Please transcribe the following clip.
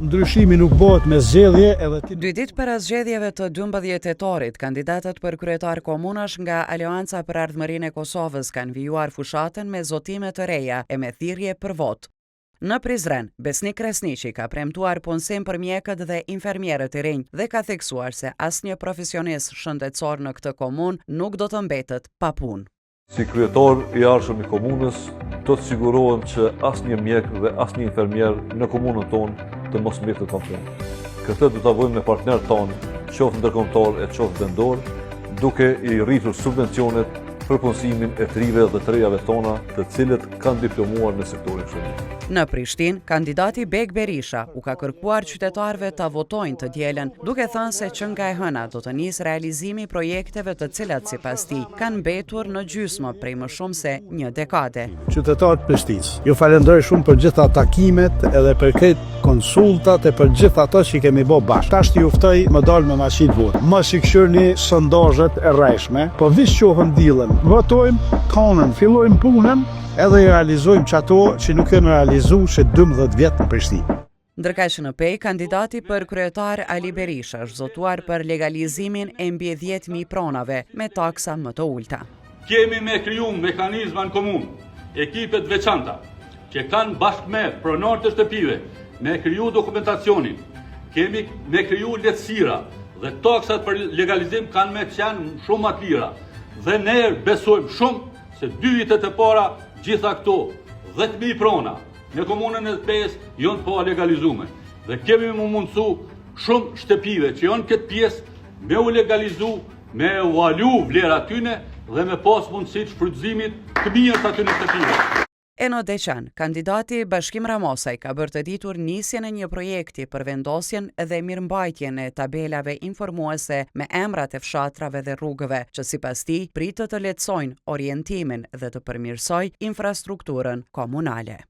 Ndryshimi nuk bëhet me zgjedhje edhe ti. 2 ditë para zgjedhjeve të 12 tetorit, kandidatët për kryetar komunash nga Aleanca për Ardhmërinë e Kosovës kanë vijuar fushatën me zotime të reja e me thirrje për votë. Në Prizren, Besnik Kresniqi ka premtuar punësim për mjekët dhe infermierët e rinj dhe ka theksuar se asnjë profesionist shëndetësor në këtë komunë nuk do të mbetet pa punë. Si kryetar i ardhshëm i komunës, do të sigurohem që asnjë mjek dhe asnjë infermier në komunën tonë të mos mbetet pa punë. Këtë do ta bëjmë me partnerët tonë, qoftë ndërkombëtar e qoftë vendor, duke i rritur subvencionet për punësimin e trive dhe të rejave tona, të cilët kanë diplomuar në sektorin shëndetësor. Në Prishtinë, kandidati Beg Berisha u ka kërkuar qytetarëve ta votojnë të dielën, duke thënë se që nga e hëna do të nisë realizimi i projekteve të cilat sipas tij kanë mbetur në gjysmë prej më shumë se 1 dekade. Qytetarët Prishtinës, ju falenderoj shumë për gjitha takimet edhe për këtë konsultat e për gjitha ato që kemi bërë bashkë. Tash ju ftoj më dal me mashinë votë. Mos i këshirni sondazhet e rreshme, po visqohëm dillën. Votojmë, tonën, fillojmë punën edhe i realizojmë çato që nuk janë realizuar që 12 vjet në Prishtinë. Ndërkaq që në Pej, kandidati për kryetar Ali Berisha është zotuar për legalizimin e mbi 10.000 pronave me taksa më të ulta. Kemi me kriju mekanizma në komunë, ekipet veçanta, që kanë bashkë me pronarët të shtëpive, me kriju dokumentacionin, kemi me kriju lehtësira dhe taksat për legalizim kanë me qenë shumë më të lira. Dhe ne besojmë shumë se 2 vitet e para gjitha këto 10.000 prona në komunën e Pejës janë po legalizume. Dhe kemi më mundësu shumë shtëpive që janë këtë pjesë me u legalizu, me u alu vlera tyne dhe me pas mundësit shfrytëzimit të mirë të atyne shtëpive. Eno Deqan, kandidati Bashkim Ramosaj, ka bërë të ditur nisjen e një projekti për vendosjen dhe mirëmbajtjen e tabelave informuese me emrat e fshatrave dhe rrugëve, që sipas tij pritet të lehtësojnë orientimin dhe të përmirësojë infrastrukturën komunale.